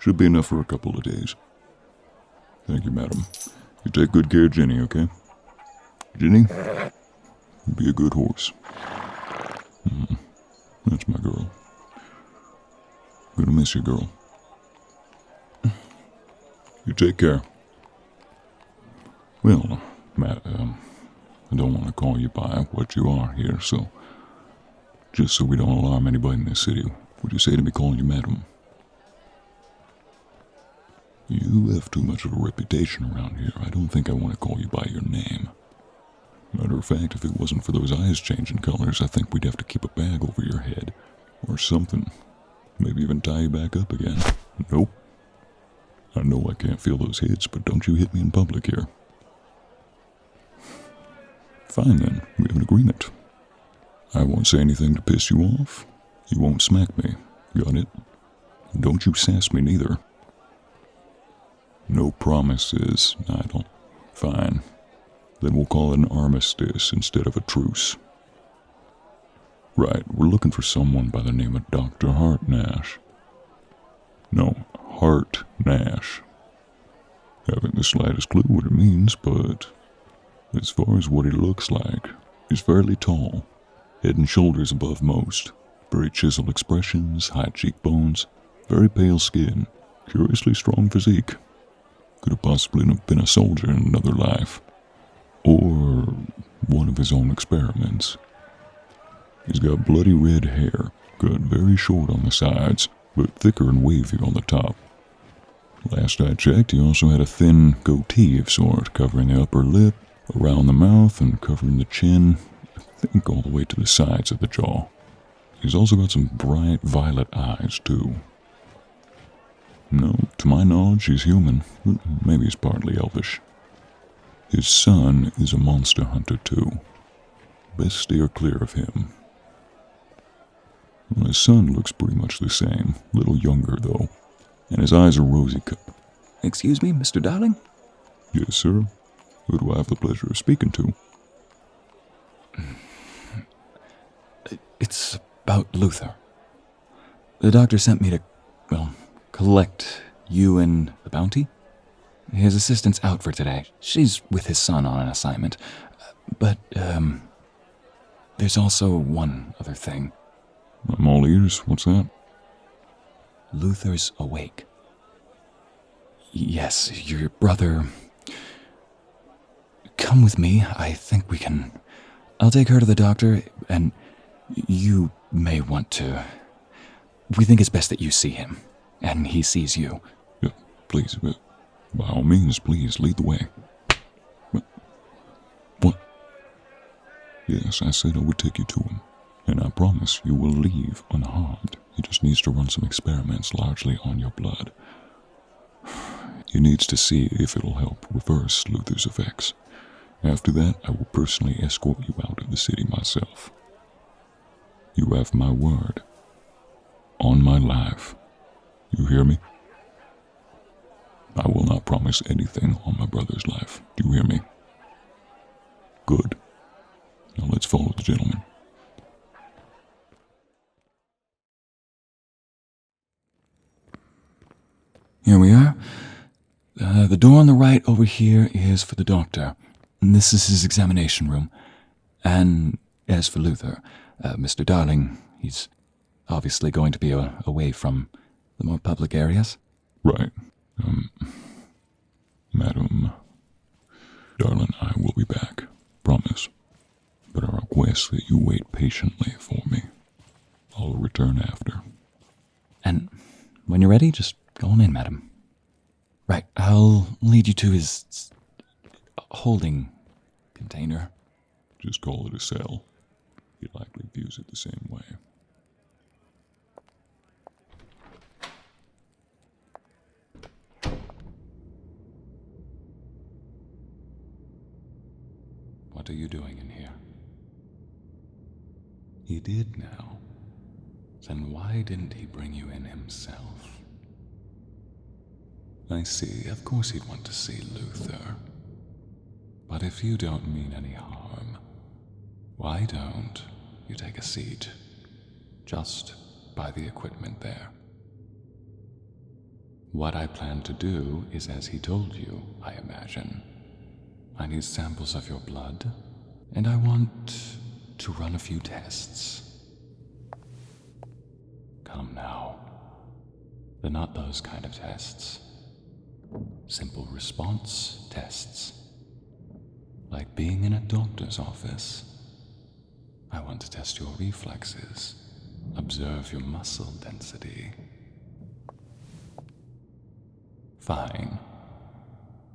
Should be enough for a couple of days. Thank you, madam. You take good care of Jenny, okay? Jenny, be a good horse. That's my girl. Gonna miss you, girl. You take care. Well, Matt, I don't want to call you by what you are here, so just so we don't alarm anybody in this city, would you say to me calling you madam? You have too much of a reputation around here. I don't think I want to call you by your name. Matter of fact, if it wasn't for those eyes changing colors, I think we'd have to keep a bag over your head. Or something. Maybe even tie you back up again. Nope. I know I can't feel those hits, but don't you hit me in public here. Fine then, we have an agreement. I won't say anything to piss you off. You won't smack me. Got it? Don't you sass me neither. No promises, Idle. Fine. Then we'll call it an armistice instead of a truce. Right, we're looking for someone by the name of Dr. Hart Nash. No, Hart Nash. Haven't the slightest clue what it means, but as far as what he looks like, he's fairly tall, head and shoulders above most, very chiseled expressions, high cheekbones, very pale skin, curiously strong physique. Could have possibly been a soldier in another life. Or one of his own experiments. He's got bloody red hair, cut very short on the sides, but thicker and wavy on the top. Last I checked, he also had a thin goatee of sort, covering the upper lip, around the mouth, and covering the chin, I think all the way to the sides of the jaw. He's also got some bright violet eyes, too. No, to my knowledge, he's human. Maybe he's partly elvish. His son is a monster hunter, too. Best steer clear of him. Well, his son looks pretty much the same, a little younger, though, and his eyes are rosy cut. Excuse me, Mr. Darling? Yes, sir. Who do I have the pleasure of speaking to? It's about Luthor. The doctor sent me to, collect you and the bounty. His assistant's out for today. She's with his son on an assignment. But, there's also one other thing. I'm all ears. What's that? Luthor's awake. Yes, your brother... Come with me. I think we can... I'll take her to the doctor, and you may want to... We think it's best that you see him, and he sees you. Yeah, please, by all means, please, lead the way. What? Yes, I said I would take you to him, and I promise you will leave unharmed. He just needs to run some experiments largely on your blood. He needs to see if it'll help reverse Luthor's effects. After that, I will personally escort you out of the city myself. You have my word. On my life. You hear me? I will not promise anything on my brother's life. Do you hear me? Good. Now let's follow the gentleman. Here we are. The door on the right over here is for the doctor. And this is his examination room. And as for Luthor, Mr. Darling, he's obviously going to be away from the more public areas. Right. Madam, darling, I will be back. Promise. But I request that you wait patiently for me. I'll return after. And when you're ready, just go on in, madam. Right, I'll lead you to his holding container. Just call it a cell. He likely views it the same way. What are you doing in here? He did now. Then why didn't he bring you in himself? I see, of course he'd want to see Luthor. But if you don't mean any harm, why don't you take a seat just by the equipment there? What I plan to do is as he told you, I imagine. I need samples of your blood, and I want to run a few tests. Come now. They're not those kind of tests. Simple response tests. Like being in a doctor's office. I want to test your reflexes, observe your muscle density. Fine.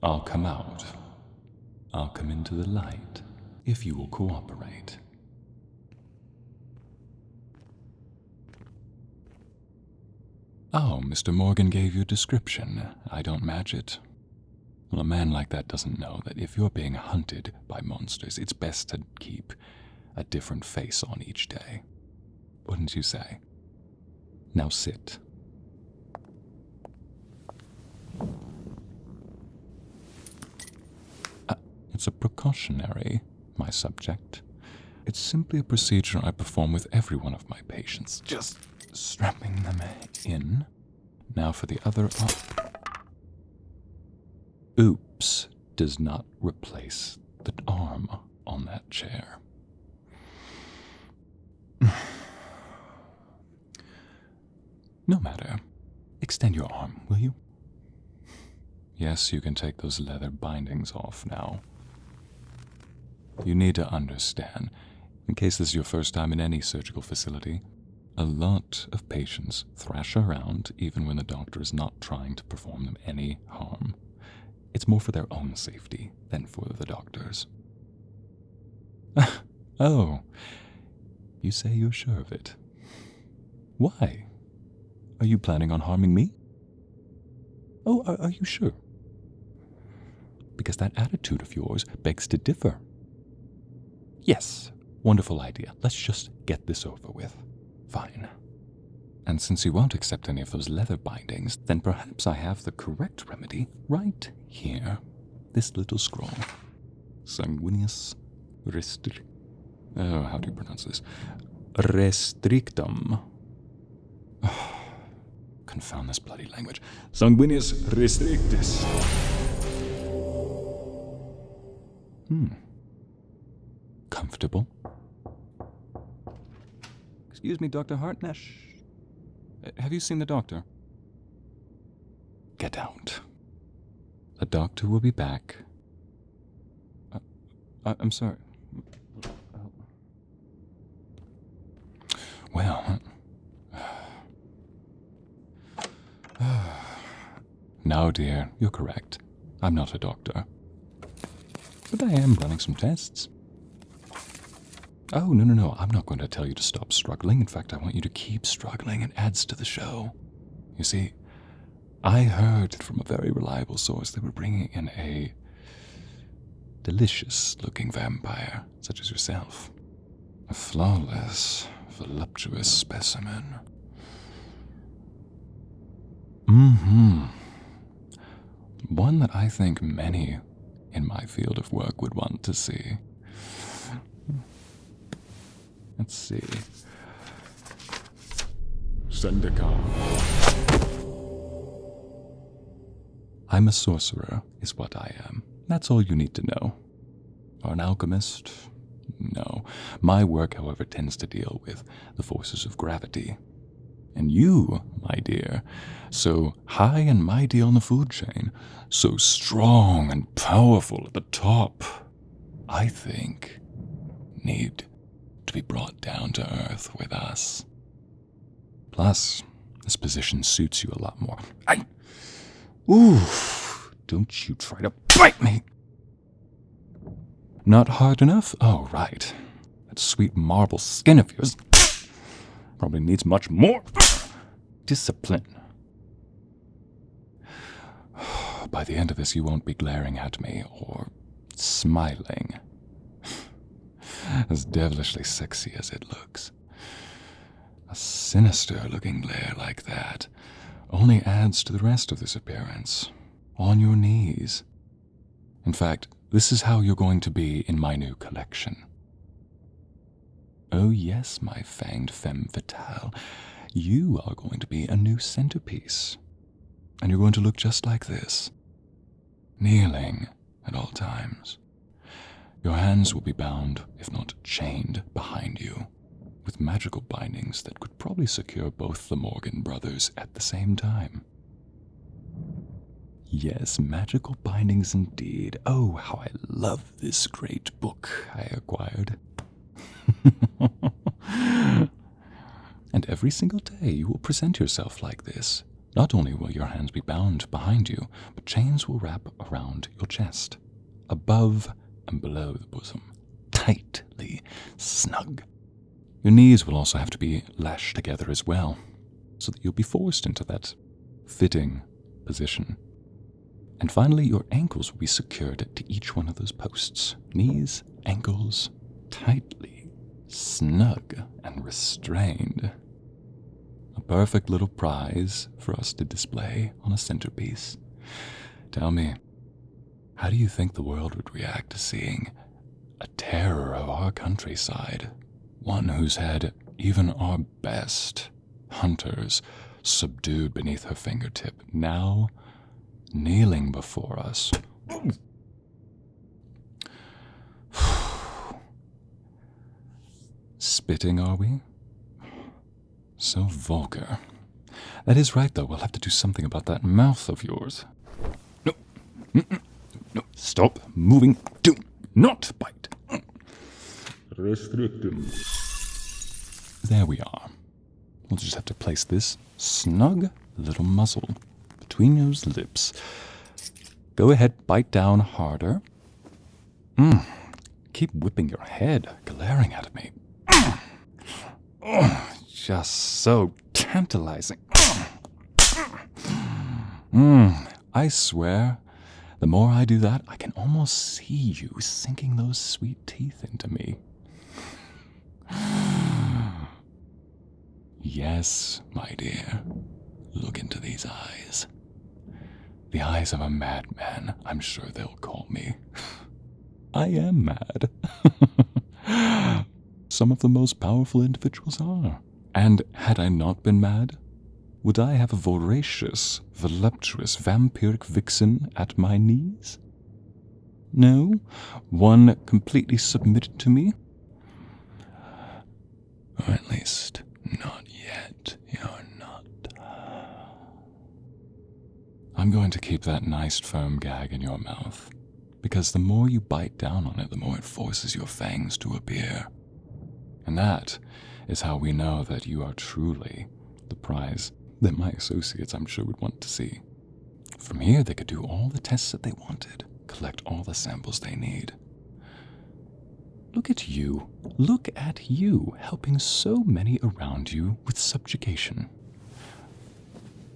I'll come out. I'll come into the light, if you will cooperate. Oh, Mr. Morgan gave you a description. I don't match it. Well, a man like that doesn't know that if you're being hunted by monsters, it's best to keep a different face on each day. Wouldn't you say? Now sit. It's a precautionary, my subject. It's simply a procedure I perform with every one of my patients. Just strapping them in. Now for the other Oops does not replace the arm on that chair. No matter. Extend your arm, will you? Yes, you can take those leather bindings off now. You need to understand, in case this is your first time in any surgical facility, a lot of patients thrash around even when the doctor is not trying to perform them any harm. It's more for their own safety than for the doctor's. Oh, you say you're sure of it. Why? Are you planning on harming me? Oh, are you sure? Because that attitude of yours begs to differ. Yes, wonderful idea. Let's just get this over with. Fine. And since you won't accept any of those leather bindings, then perhaps I have the correct remedy right here. This little scroll. Sanguineus how do you pronounce this? Restrictum. Oh, confound this bloody language. Sanguineus restrictus. Comfortable? Excuse me, Dr. Hartnash. Have you seen the doctor? Get out. The doctor will be back. I'm sorry. Well. No, dear, you're correct. I'm not a doctor. But I am running some tests. Oh, no. I'm not going to tell you to stop struggling. In fact, I want you to keep struggling. It adds to the show. You see, I heard from a very reliable source they were bringing in a delicious-looking vampire, such as yourself. A flawless, voluptuous specimen. One that I think many in my field of work would want to see. Let's see. Syndica. I'm a sorcerer, is what I am. That's all you need to know. Or an alchemist? No. My work, however, tends to deal with the forces of gravity. And you, my dear, so high and mighty on the food chain, so strong and powerful at the top, I think, need to be brought down to earth with us. Plus, this position suits you a lot more. Don't you try to bite me! Not hard enough? Oh, right. That sweet marble skin of yours probably needs much more discipline. By the end of this, you won't be glaring at me or smiling. As devilishly sexy as it looks. A sinister-looking glare like that only adds to the rest of this appearance. On your knees. In fact, this is how you're going to be in my new collection. Oh yes, my fanged femme fatale, you are going to be a new centerpiece. And you're going to look just like this, kneeling at all times. Your hands will be bound, if not chained, behind you, with magical bindings that could probably secure both the Morgan brothers at the same time. Yes, magical bindings indeed. Oh, how I love this great book I acquired. And every single day you will present yourself like this. Not only will your hands be bound behind you, but chains will wrap around your chest, above and below the bosom, tightly snug. Your knees will also have to be lashed together as well, so that you'll be forced into that fitting position. And finally, your ankles will be secured to each one of those posts. Knees, ankles, tightly, snug, and restrained. A perfect little prize for us to display on a centerpiece. Tell me, how do you think the world would react to seeing a terror of our countryside, one who's had even our best hunters subdued beneath her fingertip, now kneeling before us? Spitting, are we? So vulgar. That is right, though. We'll have to do something about that mouth of yours. No. No. Stop moving. Do not bite. Restrictum. There we are. We'll just have to place this snug little muzzle between those lips. Go ahead, bite down harder. Keep whipping your head, glaring at me. Just so tantalizing. I swear, the more I do that, I can almost see you sinking those sweet teeth into me. Yes, my dear, look into these eyes. The eyes of a madman, I'm sure they'll call me. I am mad. Some of the most powerful individuals are. And had I not been mad, would I have a voracious, voluptuous, vampiric vixen at my knees? No? One completely submitted to me? Or at least, not yet. You're not. I'm going to keep that nice firm gag in your mouth, because the more you bite down on it, the more it forces your fangs to appear. And that is how we know that you are truly the prize that my associates, I'm sure, would want to see. From here, they could do all the tests that they wanted, collect all the samples they need. Look at you. Look at you, helping so many around you with subjugation.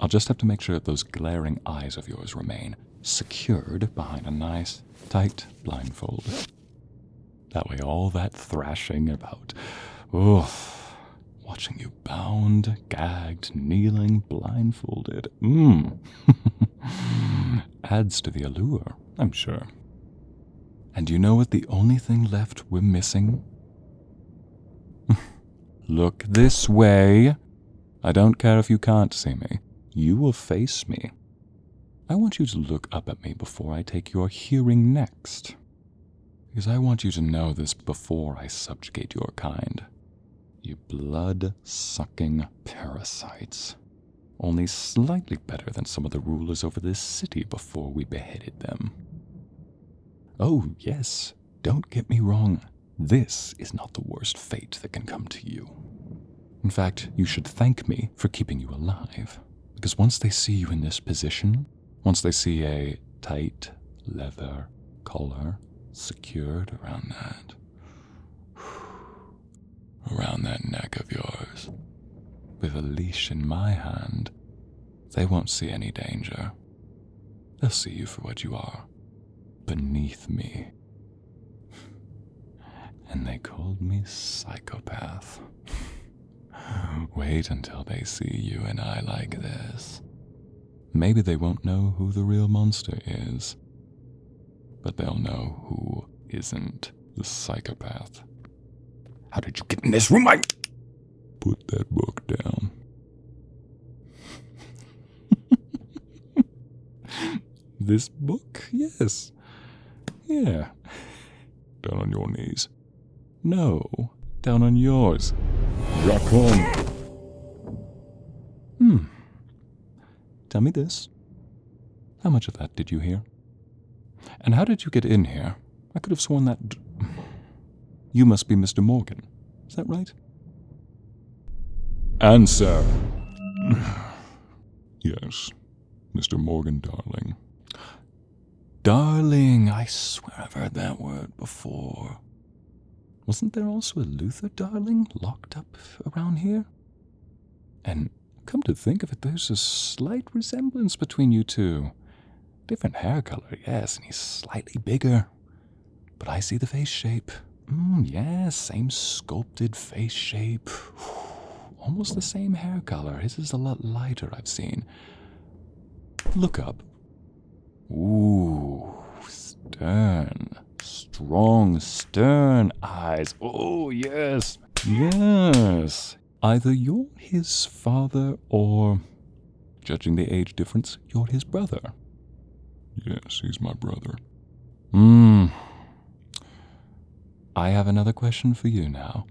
I'll just have to make sure that those glaring eyes of yours remain secured behind a nice, tight blindfold. That way all that thrashing about, watching you bound, gagged, kneeling, blindfolded, adds to the allure, I'm sure. And you know what the only thing left we're missing? Look this way. I don't care if you can't see me. You will face me. I want you to look up at me before I take your hearing next. Because I want you to know this before I subjugate your kind. You blood-sucking parasites. Only slightly better than some of the rulers over this city before we beheaded them. Oh, yes, don't get me wrong. This is not the worst fate that can come to you. In fact, you should thank me for keeping you alive. Because once they see you in this position, once they see a tight leather collar secured around that neck of yours, with a leash in my hand, they won't see any danger. They'll see you for what you are, beneath me. And they called me Psychopath. Wait until they see you and I like this. Maybe they won't know who the real monster is, but they'll know who isn't the psychopath. How did you get in this room? Put that book down. this book? Yes. Yeah. Down on your knees. No. Down on yours. Raccoon! Tell me this. How much of that did you hear? And how did you get in here? I could have sworn that... You must be Mr. Morgan. Is that right? Answer. Yes, Mr. Morgan, darling. Darling, I swear I've heard that word before. Wasn't there also a Luthor darling locked up around here? And come to think of it, there's a slight resemblance between you two. Different hair color, yes, and he's slightly bigger. But I see the face shape. Yes, same sculpted face shape. Almost the same hair color. His is a lot lighter, I've seen. Look up. Ooh, stern. Strong, stern eyes. Oh, yes. Yes. Either you're his father or, judging the age difference, you're his brother. Yes, he's my brother. I have another question for you now.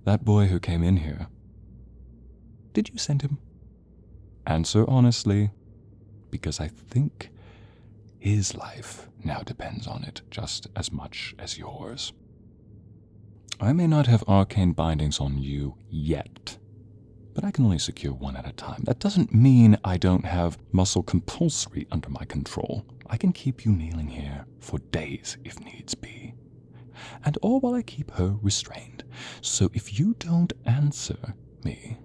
That boy who came in here, did you send him? Answer honestly, because I think his life now depends on it just as much as yours. I may not have arcane bindings on you yet, but I can only secure one at a time. That doesn't mean I don't have muscle compulsory under my control. I can keep you kneeling here for days if needs be. And all while I keep her restrained. So if you don't answer me,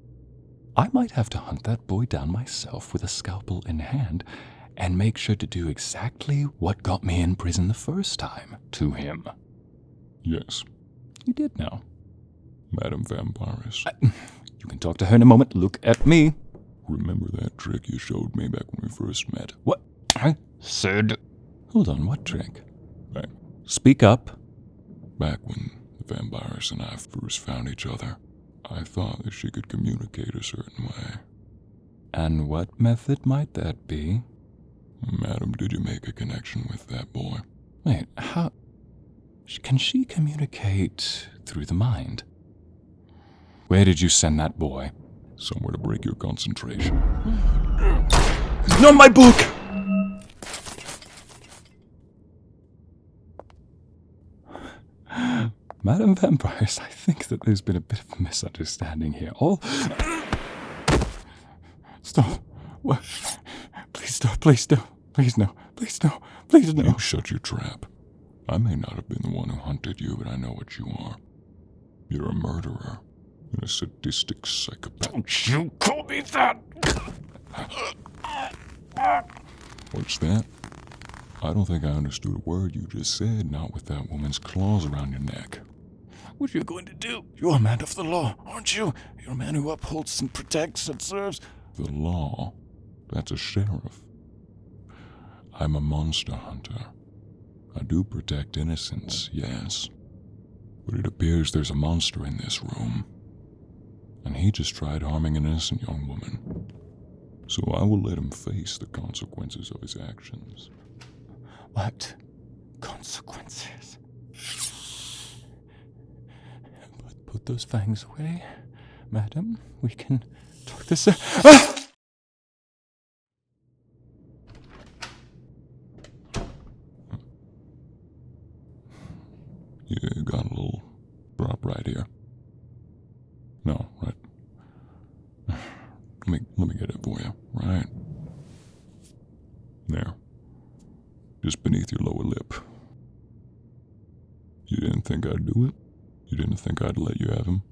I might have to hunt that boy down myself with a scalpel in hand and make sure to do exactly what got me in prison the first time to him. Yes, You did know. Madam Vampiress. You can talk to her in a moment. Look at me. Remember that trick you showed me back when we first met? What? I said... Hold on, what trick? Back Speak up. when the Vampiress and I first found each other, I thought that she could communicate a certain way. And what method might that be? Madam, did you make a connection with that boy? Wait, how... Can she communicate through the mind? Where did you send that boy? Somewhere to break your concentration. Not my book! Madam Vampires, I think that there's been a bit of a misunderstanding here. Stop. What? Please stop, please no. Please no. Please no. Please no. You shut your trap. I may not have been the one who hunted you, but I know what you are. You're a murderer and a sadistic psychopath. Don't you call me that! What's that? I don't think I understood a word you just said, not with that woman's claws around your neck. What are you going to do? You're a man of the law, aren't you? You're a man who upholds and protects and serves. The law? That's a sheriff. I'm a monster hunter. I do protect innocence, yes. But it appears there's a monster in this room. And he just tried harming an innocent young woman. So I will let him face the consequences of his actions. What consequences? Put those fangs away, madam. We can talk this out. Ah! You got a little drop right here. No, right. Let me get it for you. Right. There. Just beneath your lower lip. You didn't think I'd do it? You didn't think I'd let you have him?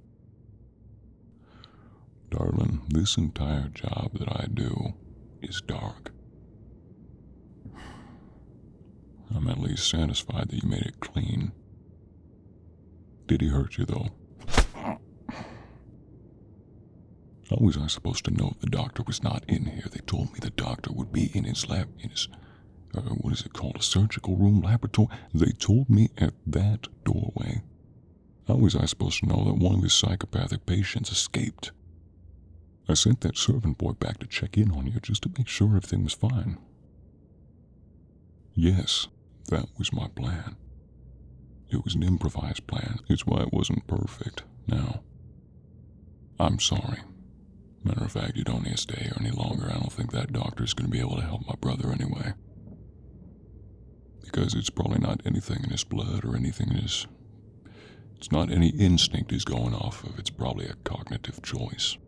Darling, this entire job that I do is dark. I'm at least satisfied that you made it clean. Did he hurt you, though? How was I supposed to know the doctor was not in here? They told me the doctor would be in his lab, in his, what is it called, a surgical room, laboratory? They told me at that doorway. How was I supposed to know that one of his psychopathic patients escaped? I sent that servant boy back to check in on you just to make sure everything was fine. Yes, that was my plan. It was an improvised plan. It's why it wasn't perfect. Now, I'm sorry. Matter of fact, you don't need to stay here any longer. I don't think that doctor's going to be able to help my brother anyway. Because it's probably not anything in his blood or anything in his... It's not any instinct he's going off of. It's probably a cognitive choice.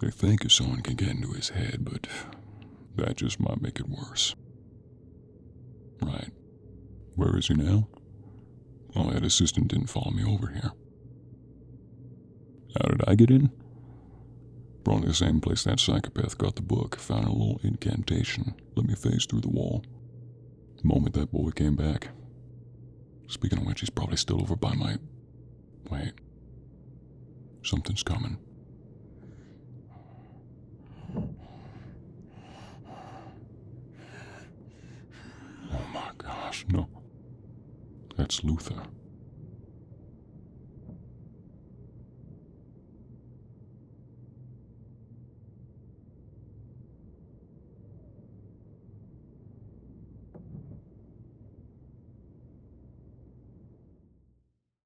They think if someone can get into his head, but that just might make it worse. Right. Where is he now? Well, that assistant didn't follow me over here. How did I get in? Probably the same place that psychopath got the book. Found a little incantation. Let me phase through the wall. The moment that boy came back. Speaking of which, he's probably still over by my... Wait. Something's coming. Oh my gosh, no. That's Luthor.